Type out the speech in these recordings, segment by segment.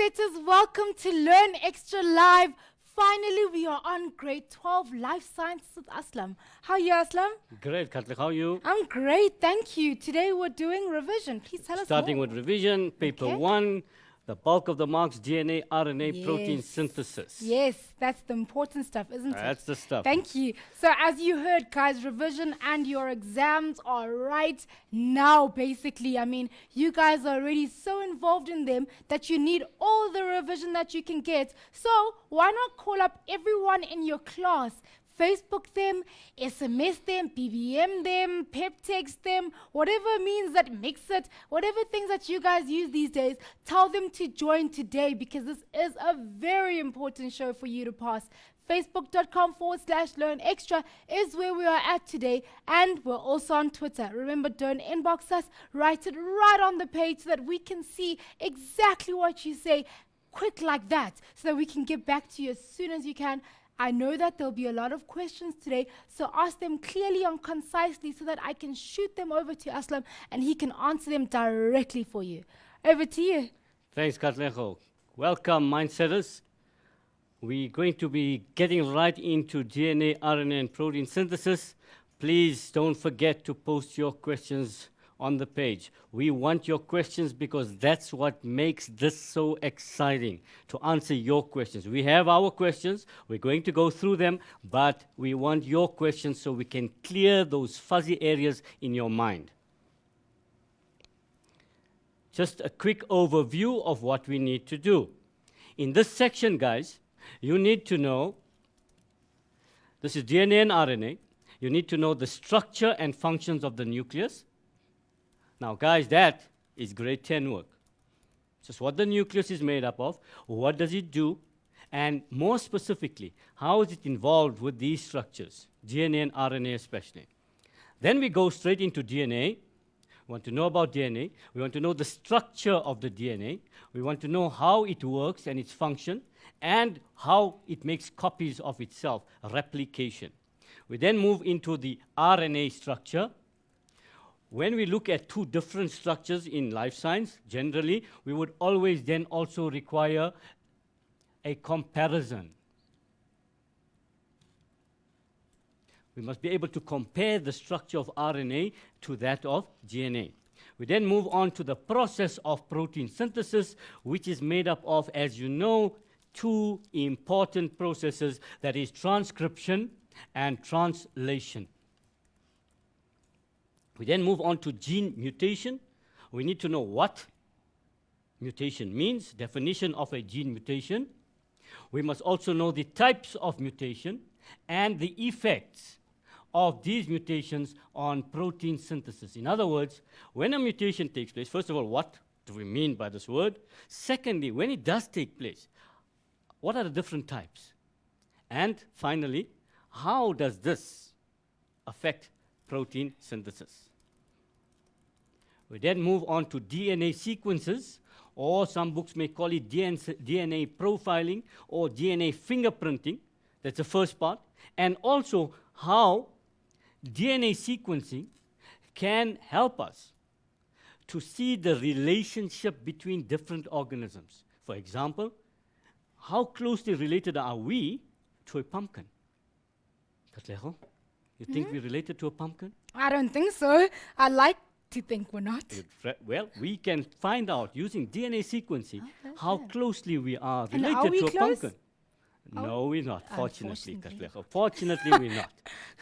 Trendsetters, welcome to Learn Extra Live. Finally, we are on grade 12 Life Sciences with Aslam. How are you, Aslam? Great, Katlik. How are you? I'm great, thank you. Today we're doing revision. Please tell us Starting more. with revision, paper Okay. 1, the bulk of the marks, DNA, RNA, protein Yes. synthesis. Yes, that's the important stuff, isn't it? That's the stuff. Thank you. So as you heard, guys, revision and your exams are right now, basically. I mean, you guys are already so involved in them that you need all the revision that you can get. So why not call up everyone in your class? Facebook them, SMS them, BBM them, pep text them, whatever means that makes it, whatever things that you guys use these days, tell them to join today because this is a very important show for you to pass. Facebook.com/Learn Extra is where we are at today, and we're also on Twitter. Remember, don't inbox us, write it right on the page so that we can see exactly what you say, quick like that, so that we can get back to you as soon as you can. I know that there'll be a lot of questions today, so ask them clearly and concisely so that I can shoot them over to Aslam and he can answer them directly for you. Over to you. Thanks, Katlejo. Welcome, Mindsetters. We're going to be getting right into DNA, RNA, and protein synthesis. Please don't forget to post your questions on the page. We want your questions because that's what makes this so exciting, to answer your questions. We have our questions, we're going to go through them, but we want your questions so we can clear those fuzzy areas in your mind. Just a quick overview of what we need to do. In this section, guys, you need to know, this is DNA and RNA, you need to know the structure and functions of the nucleus. Now, guys, that is grade 10 work. Just what the nucleus is made up of, what does it do, and more specifically, how is it involved with these structures, DNA and RNA especially. Then we go straight into DNA. We want to know about DNA. We want to know the structure of the DNA. We want to know how it works and its function, and how it makes copies of itself, replication. We then move into the RNA structure. When we look at two different structures in life science, generally, we would always then also require a comparison. We must be able to compare the structure of RNA to that of DNA. We then move on to the process of protein synthesis, which is made up of, as you know, two important processes, that is transcription and translation. We then move on to gene mutation. We need to know what mutation means, definition of a gene mutation. We must also know the types of mutation and the effects of these mutations on protein synthesis. In other words, when a mutation takes place, first of all, what do we mean by this word? Secondly, when it does take place, what are the different types? And finally, how does this affect protein synthesis? We then move on to DNA sequences, or some books may call it DNA profiling or DNA fingerprinting. That's the first part. And also how DNA sequencing can help us to see the relationship between different organisms. For example, how closely related are we to a pumpkin? Katlejo, you think we're related to a pumpkin? I don't think so. I like to think we're not. Well, we can find out using DNA sequencing how closely we are And related are we to a close? pumpkin. No, we're not, fortunately, Unfortunately. Katlejo. Fortunately, we're not.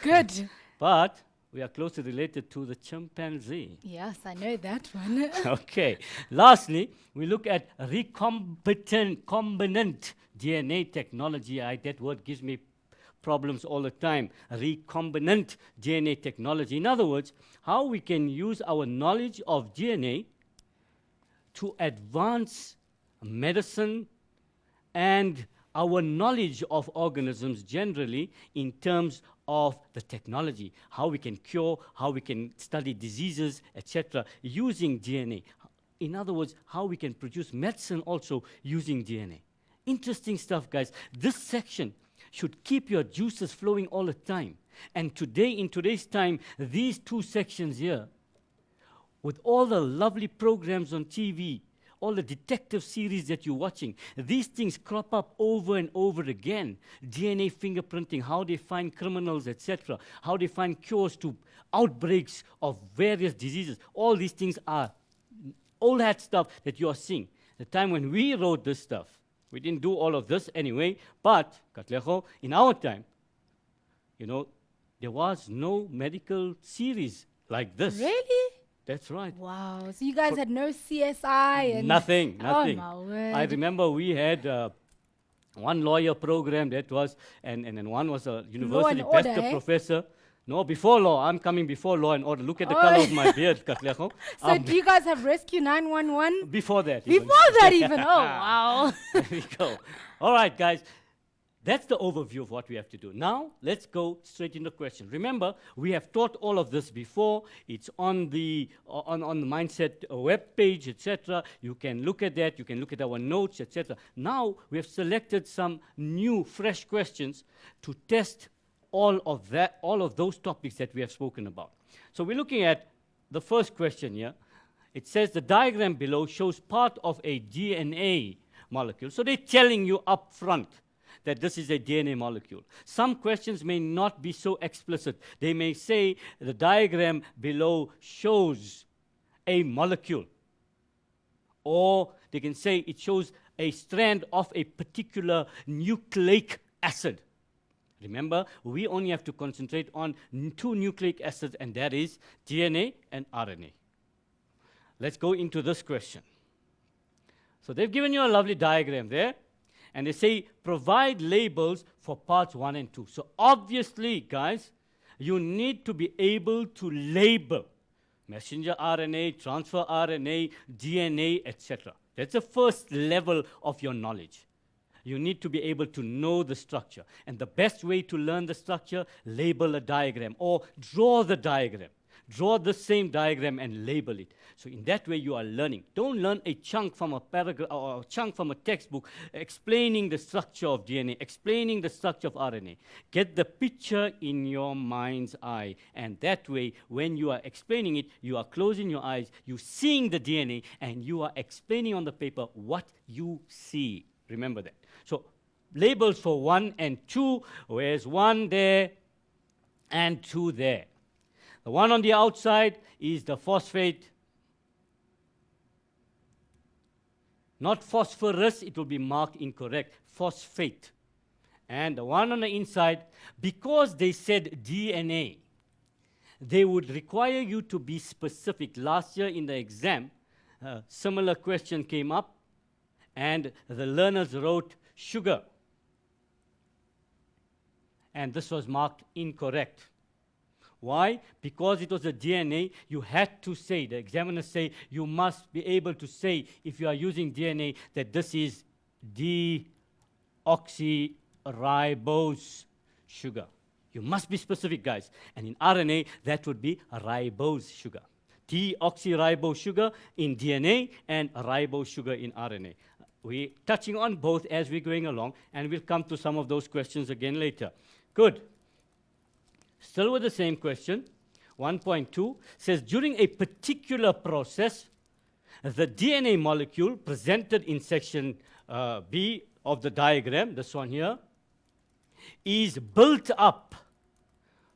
Good. But we are closely related to the chimpanzee. Yes, I know that one. Okay. Lastly, we look at recombinant DNA technology. That word gives me problems all the time. Recombinant DNA technology. In other words, how we can use our knowledge of DNA to advance medicine and our knowledge of organisms generally in terms of the technology, how we can cure, how we can study diseases, etc., using DNA. In other words, how we can produce medicine also using DNA. Interesting stuff, guys. This section should keep your juices flowing all the time. And today, in today's time, these two sections here, with all the lovely programs on TV, all the detective series that you're watching, these things crop up over and over again. DNA fingerprinting, how they find criminals, etc., how they find cures to outbreaks of various diseases. All these things are all that stuff that you are seeing. The time when we wrote this stuff, we didn't do all of this anyway, but, Katlego, in our time, you know, there was no medical series like this. Really? That's right. Wow. So you guys had no CSI and Nothing. Oh my word. I remember we had one lawyer program that was, and one was a university and order, best eh? professor. No, before law. I'm coming before law and order. Look at the color of my beard, Katlego. So do you guys have Rescue 911? Before that. even. Before that even? Oh, wow. There we go. All right, guys. That's the overview of what we have to do. Now, let's go straight into the question. Remember, we have taught all of this before. It's on the on the Mindset web page, etc. You can look at that. You can look at our notes, etc. Now, we have selected some new, fresh questions to test all of those topics that we have spoken about. So we're looking at the first question here. It says the diagram below shows part of a DNA molecule. So they're telling you up front that this is a DNA molecule. Some questions may not be so explicit. They may say the diagram below shows a molecule. Or they can say it shows a strand of a particular nucleic acid. Remember, we only have to concentrate on two nucleic acids, and that is DNA and RNA. Let's go into this question. So they've given you a lovely diagram there, and they say provide labels for parts 1 and 2. So obviously, guys, you need to be able to label messenger RNA, transfer RNA, DNA, etc. That's the first level of your knowledge. You need to be able to know the structure. And the best way to learn the structure, label a diagram or draw the diagram. Draw the same diagram and label it. So in that way you are learning. Don't learn a chunk from a paragraph or a chunk from a textbook explaining the structure of DNA, explaining the structure of RNA. Get the picture in your mind's eye. And that way, when you are explaining it, you are closing your eyes, you're seeing the DNA, and you are explaining on the paper what you see. Remember that. So labels for 1 and 2, where's 1 there and 2 there. The one on the outside is the phosphate. Not phosphorus, it will be marked incorrect. Phosphate. And the one on the inside, because they said DNA, they would require you to be specific. Last year in the exam, a similar question came up, and the learners wrote sugar. And this was marked incorrect. Why? Because it was a DNA, you had to say, the examiners say, you must be able to say, if you are using DNA, that this is deoxyribose sugar. You must be specific, guys. And in RNA, that would be ribose sugar. Deoxyribose sugar in DNA and ribose sugar in RNA. We're touching on both as we're going along, and we'll come to some of those questions again later. Good. Still with the same question, 1.2 says, during a particular process, the DNA molecule presented in section B of the diagram, this one here, is built up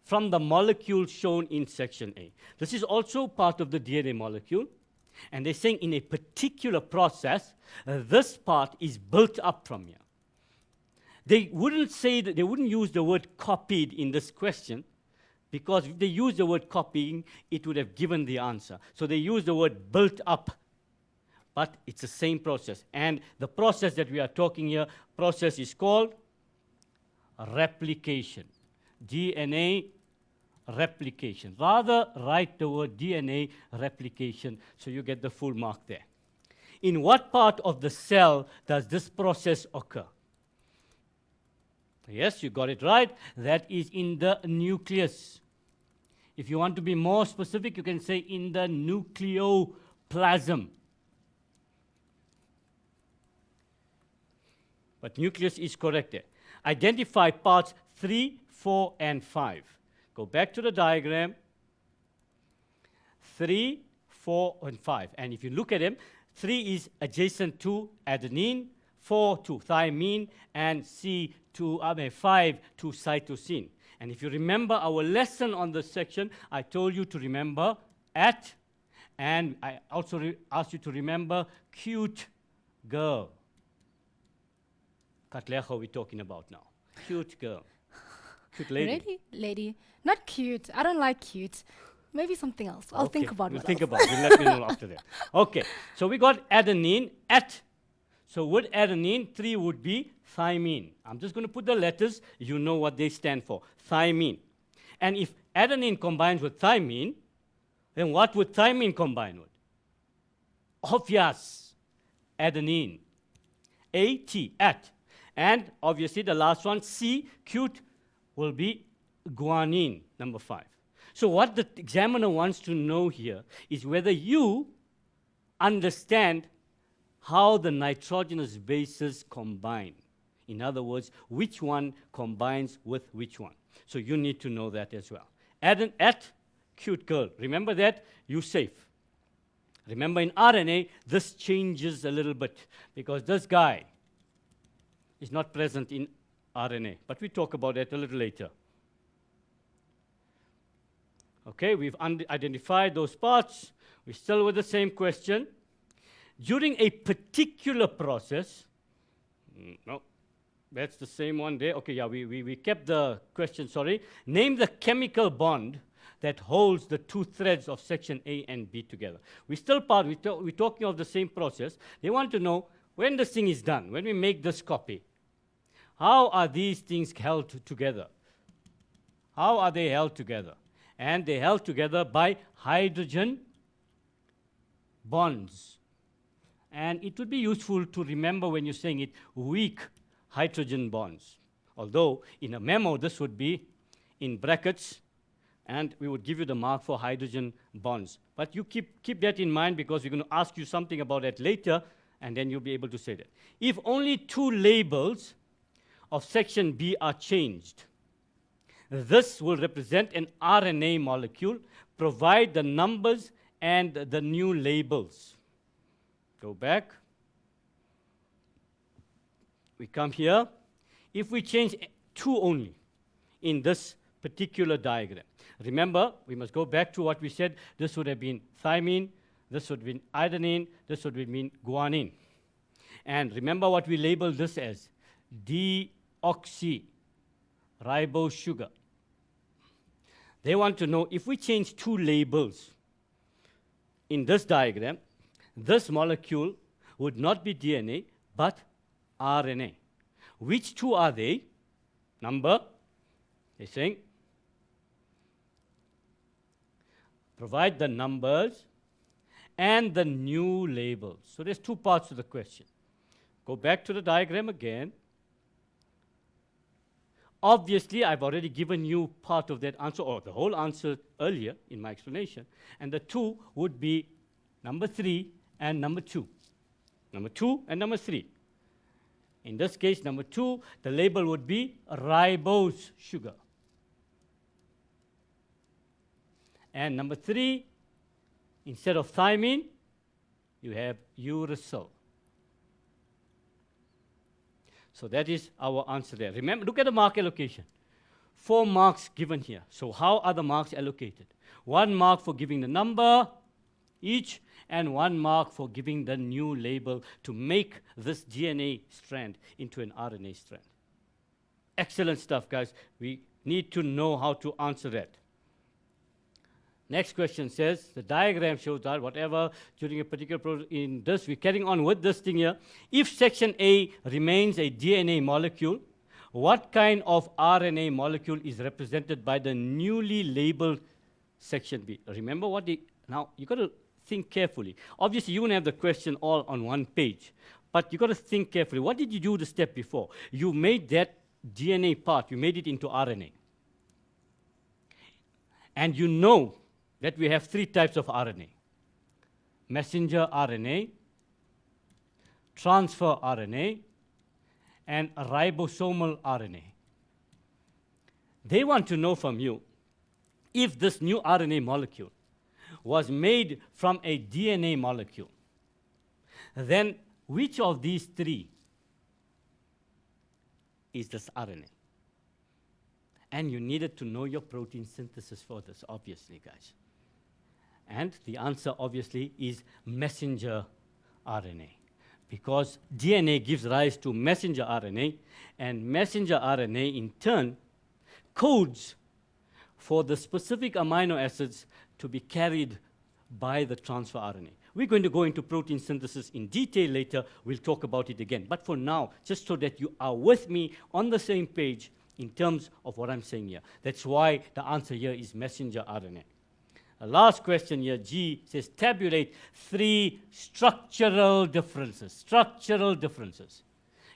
from the molecule shown in section A. This is also part of the DNA molecule. And they're saying in a particular process, this part is built up from here. They wouldn't say that, they wouldn't use the word copied in this question, because if they use the word copying, it would have given the answer. So they use the word built up, but it's the same process. And the process that we are talking here, process is called replication. DNA replication. Rather, write the word DNA replication so you get the full mark there. In what part of the cell does this process occur? Yes, you got it right. That is in the nucleus. If you want to be more specific, you can say in the nucleoplasm. But nucleus is correct there. Identify parts 3, 4, and 5. Go back to the diagram. 3, 4, and 5. And if you look at them, 3 is adjacent to adenine, 4 to thymine, and 5 to cytosine. And if you remember our lesson on this section, I told you to remember at, and I also asked you to remember cute girl. Katlecha we're talking about now. Cute girl. Cute lady. Really? Lady. Not cute. I don't like cute. Maybe something else. I'll think about We'll what think else. about it. You'll let me know after that. Okay. So we got adenine at. So with adenine, 3 would be thymine. I'm just going to put the letters. You know what they stand for. Thymine. And if adenine combines with thymine, then what would thymine combine with? Obvious. Adenine. A-T, at. And obviously the last one, C, cute, will be guanine, number 5. So what the examiner wants to know here is whether you understand how the nitrogenous bases combine. In other words, which one combines with which one. So you need to know that as well. At, cute girl. Remember that? You safe. Remember in RNA, this changes a little bit because this guy is not present in RNA. But we talk about that a little later. Okay, we've identified those parts. We're still with the same question. During a particular process, no, that's the same one there. Okay, yeah, we kept the question, sorry. Name the chemical bond that holds the 2 threads of section A and B together. We're talking of the same process. They want to know when this thing is done, when we make this copy, how are these things held together? How are they held together? And they held together by hydrogen bonds. And it would be useful to remember when you're saying it, weak hydrogen bonds. Although in a memo, this would be in brackets, and we would give you the mark for hydrogen bonds. But you keep that in mind because we're going to ask you something about that later, and then you'll be able to say that. If only 2 labels of section B are changed, this will represent an RNA molecule. Provide the numbers and the new labels. Go back. We come here. If we change 2 only in this particular diagram, remember, we must go back to what we said. This would have been thymine, this would have been adenine, this would have been guanine. And remember what we labeled this as, deoxyribose sugar. They want to know if we change 2 labels in this diagram, this molecule would not be DNA, but RNA. Which 2 are they? Number, they're saying, provide the numbers and the new labels. So there's 2 parts to the question. Go back to the diagram again. Obviously, I've already given you part of that answer, or the whole answer earlier in my explanation. And the 2 would be number 3 and number 2. Number 2 and number 3. In this case, number 2, the label would be ribose sugar. And number 3, instead of thymine, you have uracil. So that is our answer there. Remember, look at the mark allocation. 4 marks given here. So how are the marks allocated? 1 mark for giving the number each, and 1 mark for giving the new label to make this DNA strand into an RNA strand. Excellent stuff, guys. We need to know how to answer that. Next question says, the diagram shows that whatever during a particular process in this, we're carrying on with this thing here. If section A remains a DNA molecule, what kind of RNA molecule is represented by the newly labeled section B? Remember what now you got to think carefully. Obviously, you won't have the question all on 1 page, but you got to think carefully. What did you do the step before? You made that DNA part, you made it into RNA. And you know that we have 3 types of RNA. Messenger RNA, transfer RNA, and ribosomal RNA. They want to know from you if this new RNA molecule was made from a DNA molecule. then which of these three is this RNA? And you needed to know your protein synthesis for this, obviously, guys. And the answer, obviously, is messenger RNA. Because DNA gives rise to messenger RNA, and messenger RNA, in turn, codes for the specific amino acids to be carried by the transfer RNA. We're going to go into protein synthesis in detail later. We'll talk about it again. But for now, just so that you are with me on the same page in terms of what I'm saying here. That's why the answer here is messenger RNA. The last question here, G, says tabulate 3 structural differences. Structural differences.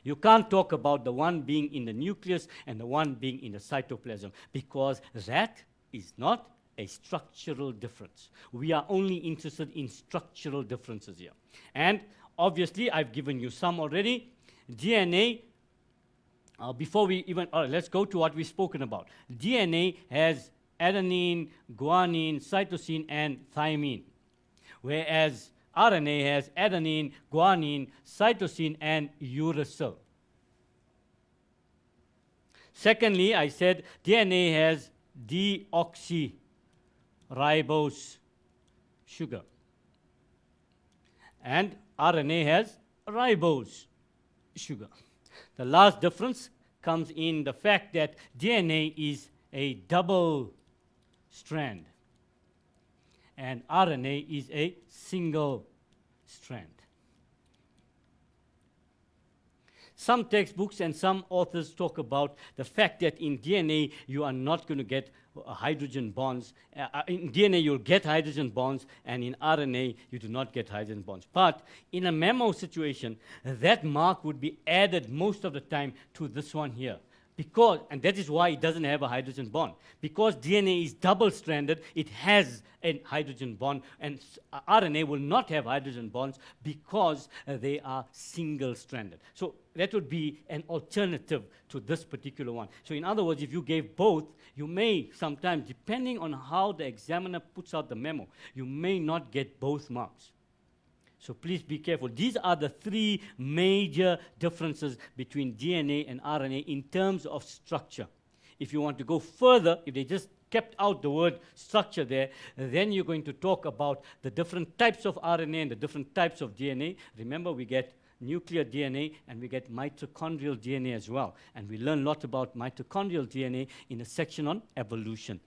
You can't talk about the one being in the nucleus and the one being in the cytoplasm, because that is not a structural difference. We are only interested in structural differences here. And obviously, I've given you some already. DNA, before we even, let's go to what we've spoken about. DNA has adenine, guanine, cytosine, and thymine, whereas RNA has adenine, guanine, cytosine, and uracil. Secondly, I said DNA has deoxyribose sugar, and RNA has ribose sugar. The last difference comes in the fact that DNA is a double strand, and RNA is a single strand. Some textbooks and some authors talk about the fact that in DNA you are not going to get hydrogen bonds. In DNA you'll get hydrogen bonds, and in RNA you do not get hydrogen bonds. But in a memo situation, that mark would be added most of the time to this one here. Because, and that is why it doesn't have a hydrogen bond. Because DNA is double-stranded, it has a hydrogen bond, and RNA will not have hydrogen bonds because they are single-stranded. So that would be an alternative to this particular one. So in other words, if you gave both, you may sometimes, depending on how the examiner puts out the memo, you may not get both marks. So please be careful. These are the 3 major differences between DNA and RNA in terms of structure. If you want to go further, if they just kept out the word structure there, then you're going to talk about the different types of RNA and the different types of DNA. Remember, we get nuclear DNA and we get mitochondrial DNA as well. And we learn a lot about mitochondrial DNA in a section on evolution.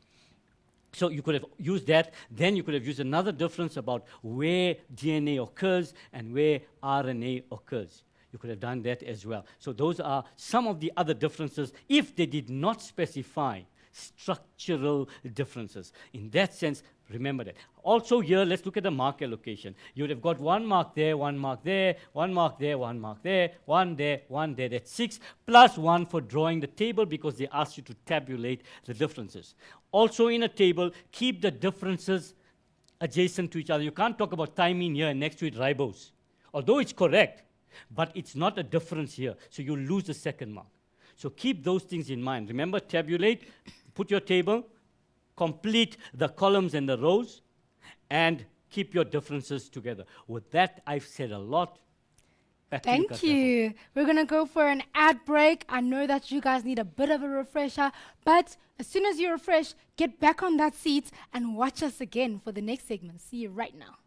So you could have used that. Then you could have used another difference about where DNA occurs and where RNA occurs. You could have done that as well. So those are some of the other differences if they did not specify structural differences. In that sense, remember that. Also here, let's look at the mark allocation. You would have got 1 mark there, 1 mark there, 1 mark there, 1 mark there, 1 there, 1 there. That's 6, plus 1 for drawing the table because they asked you to tabulate the differences. Also in a table, keep the differences adjacent to each other. You can't talk about thymine here and next to it ribose. Although it's correct, but it's not a difference here. So you lose the second mark. So keep those things in mind. Remember, tabulate, put your table, complete the columns and the rows, and keep your differences together. With that, I've said a lot. Thank you. We're going to go for an ad break. I know that you guys need a bit of a refresher, but as soon as you refresh, get back on that seat and watch us again for the next segment. See you right now.